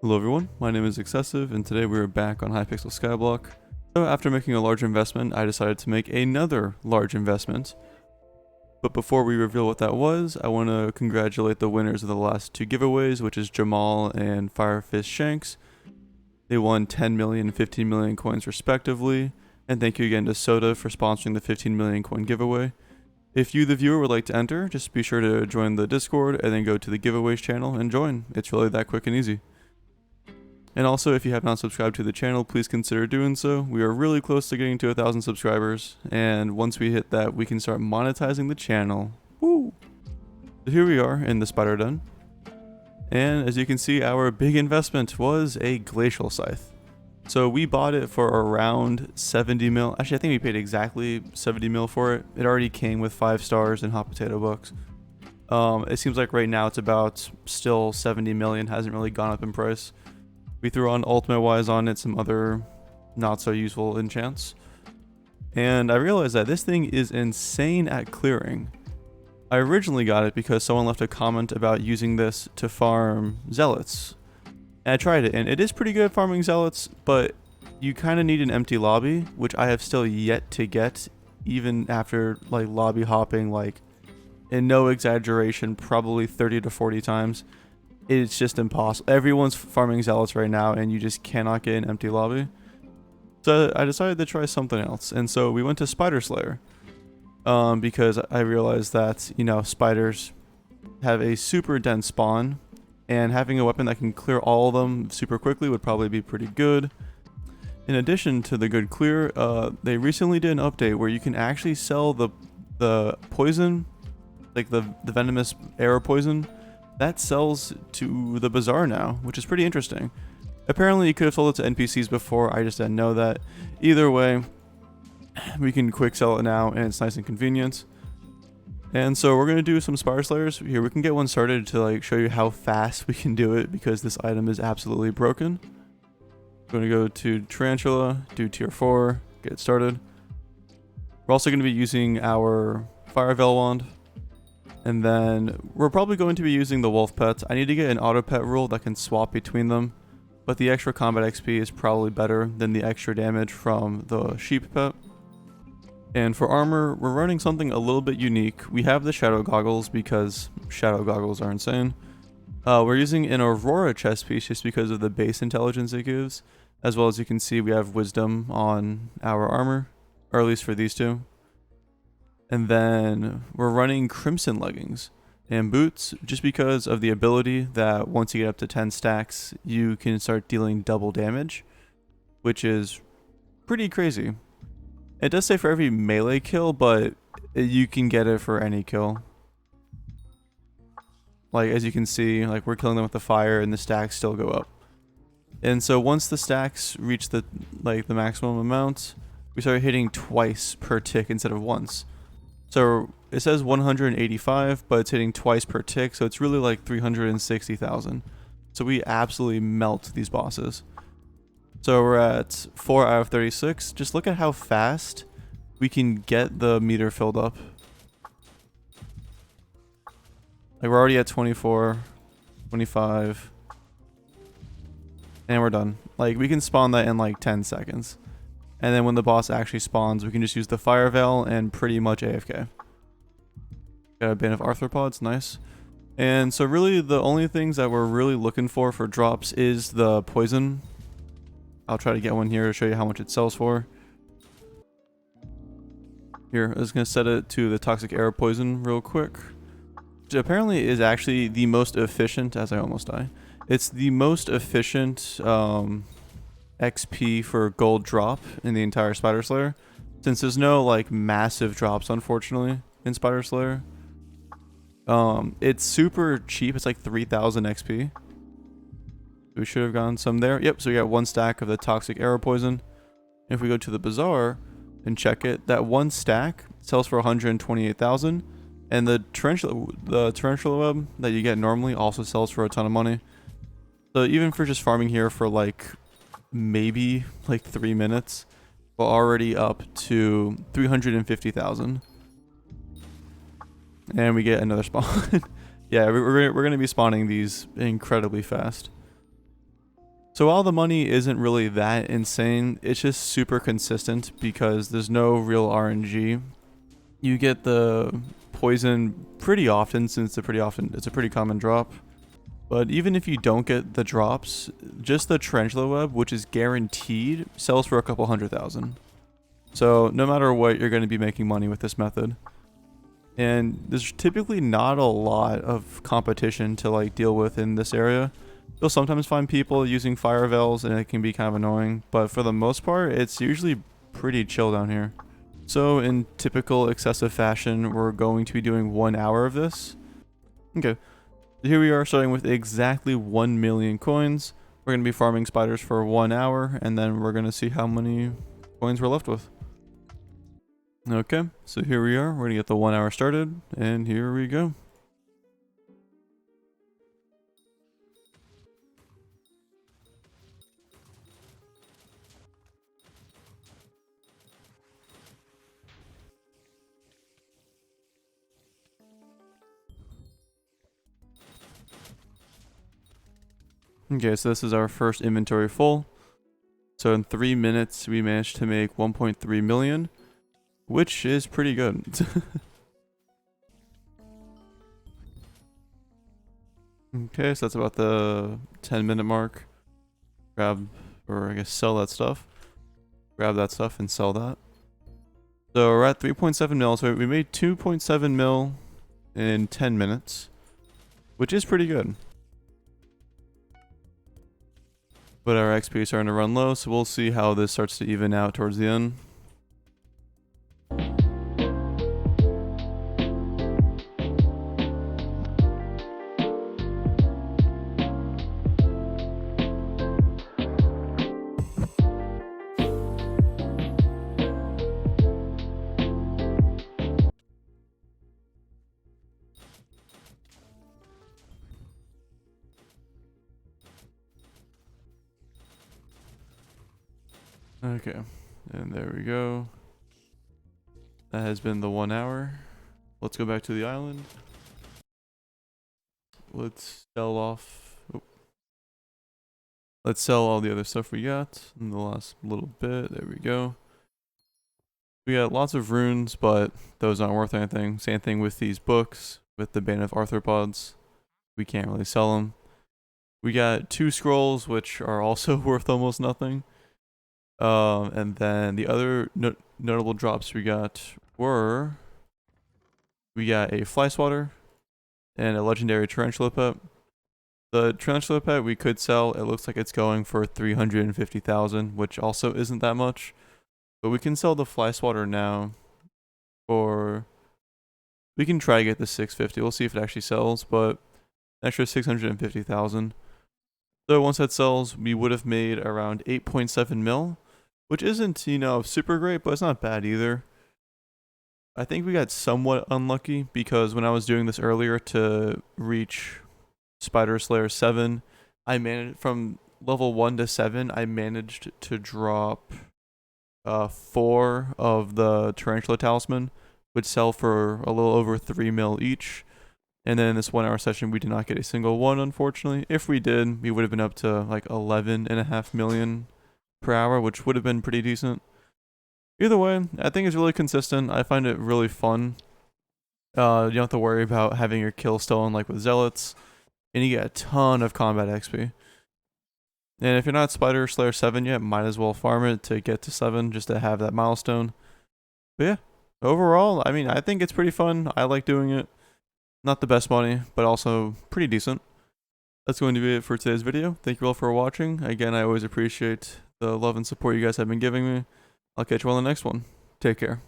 Hello everyone, my name is XSIV and today we are back on Hypixel Skyblock. So after making a large investment, I decided to make another large investment. But before we reveal what that was, I want to congratulate the winners of the last two giveaways, which is Jamal and Firefist Shanks. They won 10 million and 15 million coins respectively, and thank you again to Soda for sponsoring the 15 million coin giveaway. If you, the viewer, would like to enter, just be sure to join the Discord and then go to the giveaways channel and join. It's really that quick and easy. And also, if you have not subscribed to the channel, please consider doing so. We are really close to getting to 1,000 subscribers, and once we hit that, we can start monetizing the channel. Woo! So here we are in the spider den, and as you can see, our big investment was a Glacial scythe. So we bought it for around 70 mil. Actually, I think we paid exactly 70 mil for it. It already came with 5 stars and hot potato books. It seems like right now it's about still 70 million, hasn't really gone up in price. We threw on ultimate wise on it, some other not so useful enchants. And I realized that this thing is insane at clearing. I originally got it because someone left a comment about using this to farm zealots. And I tried it, and it is pretty good at farming zealots, but you kind of need an empty lobby, which I have still yet to get, even after like lobby hopping, like in no exaggeration, probably 30 to 40 times. It's just impossible. Everyone's farming zealots right now, and you just cannot get an empty lobby. So I decided to try something else, and so we went to Spider Slayer. Because I realized that, you know, spiders have a super dense spawn, and having a weapon that can clear all of them super quickly would probably be pretty good. In addition to the good clear, they recently did an update where you can actually sell the poison, like the venomous arrow poison, that sells to the bazaar now, which is pretty interesting. Apparently you could have sold it to NPCs before, I just didn't know that. Either way, we can quick sell it now, and it's nice and convenient. And so we're going to do some Spider Slayers. Here, we can get one started to like show you how fast we can do it, because this item is absolutely broken. We're going to go to Tarantula, do tier 4, get started. We're also going to be using our Fire Veil Wand. And then we're probably going to be using the wolf pets. I need to get an auto pet rule that can swap between them, but the extra combat XP is probably better than the extra damage from the sheep pet. And for armor, we're running something a little bit unique. We have the shadow goggles because shadow goggles are insane. We're using an Aurora chest piece just because of the base intelligence it gives. As well as you can see, we have wisdom on our armor, or at least for these two. And then we're running crimson leggings and boots just because of the ability that once you get up to 10 stacks, you can start dealing double damage, which is pretty crazy. It does say for every melee kill, but you can get it for any kill. Like, as you can see, like we're killing them with the fire and the stacks still go up. And so once the stacks reach the maximum amount, we start hitting twice per tick instead of once. So it says 185, but it's hitting twice per tick, so it's really like 360,000. So we absolutely melt these bosses. So we're at 4 out of 36. Just look at how fast we can get the meter filled up. Like we're already at 24, 25, and we're done. Like we can spawn that in like 10 seconds. And then when the boss actually spawns, we can just use the Fire Veil and pretty much AFK. Got a band of arthropods, nice. And so really the only things that we're really looking for drops is the poison. I'll try to get one here to show you how much it sells for. Here, I was going to set it to the toxic arrow poison real quick. Which apparently is actually the most efficient, as I almost die. It's the most efficient XP for gold drop in the entire Spider Slayer, since there's no like massive drops unfortunately in Spider Slayer. It's super cheap. It's like 3,000 XP. We should have gotten some there. Yep, so we got 1 stack of the toxic arrow poison. If we go to the bazaar and check it, that 1 stack sells for 128,000, and the tarantula web that you get normally also sells for a ton of money. So even for just farming here for like maybe like 3 minutes, we're already up to 350,000. And we get another spawn. Yeah, we're gonna be spawning these incredibly fast. So while the money isn't really that insane, it's just super consistent because there's no real RNG. You get the poison pretty often since it's a pretty common drop. But even if you don't get the drops, just the tarantula web, which is guaranteed, sells for a couple 100,000. So no matter what, you're going to be making money with this method. And there's typically not a lot of competition to like deal with in this area. You'll sometimes find people using fire veils and it can be kind of annoying, but for the most part, it's usually pretty chill down here. So in typical excessive fashion, we're going to be doing 1 hour of this. Okay, here we are starting with exactly 1 million coins. We're going to be farming spiders for 1 hour, and then we're going to see how many coins we're left with. Okay, so here we are. We're going to get the 1 hour started, and here we go. Okay, so this is our first inventory full. So in 3 minutes, we managed to make 1.3 million, which is pretty good. Okay, so that's about the 10-minute mark. Grab, or I guess sell that stuff. Grab that stuff and sell that. So we're at 3.7 mil, so we made 2.7 mil in 10 minutes, which is pretty good. But our XP is starting to run low, so we'll see how this starts to even out towards the end. Okay, and there we go. That has been the 1 hour. Let's go back to the island. Let's sell off. Oh. Let's sell all the other stuff we got in the last little bit. There we go. We got lots of runes, but those aren't worth anything. Same thing with these books, with the Bane of Arthropods. We can't really sell them. We got 2 scrolls, which are also worth almost nothing. And then the other notable drops we got were, we got a fly swatter and a legendary tarantula pet. The tarantula pet we could sell. It looks like it's going for 350,000, which also isn't that much. But we can sell the fly swatter now for, we can try to get the 650. We'll see if it actually sells, but an extra 650,000. So once that sells, we would have made around 8.7 mil. Which isn't, you know, super great, but it's not bad either. I think we got somewhat unlucky because when I was doing this earlier to reach Spider Slayer 7, I managed, from level 1 to 7, I managed to drop 4 of the Tarantula Talisman, which sell for a little over 3 mil each. And then in this 1 hour session, we did not get a single one, unfortunately. If we did, we would have been up to like 11.5 million per hour, which would have been pretty decent. Either way, I think it's really consistent. I find it really fun. You don't have to worry about having your kill stolen like with zealots, and you get a ton of combat XP. And if you're not Spider Slayer 7 yet, might as well farm it to get to 7 just to have that milestone. But yeah, overall, I mean, I think it's pretty fun. I like doing it. Not the best money, but also pretty decent. That's going to be it for today's video. Thank you all for watching. Again, I always appreciate the love and support you guys have been giving me. I'll catch you on the next one. Take care.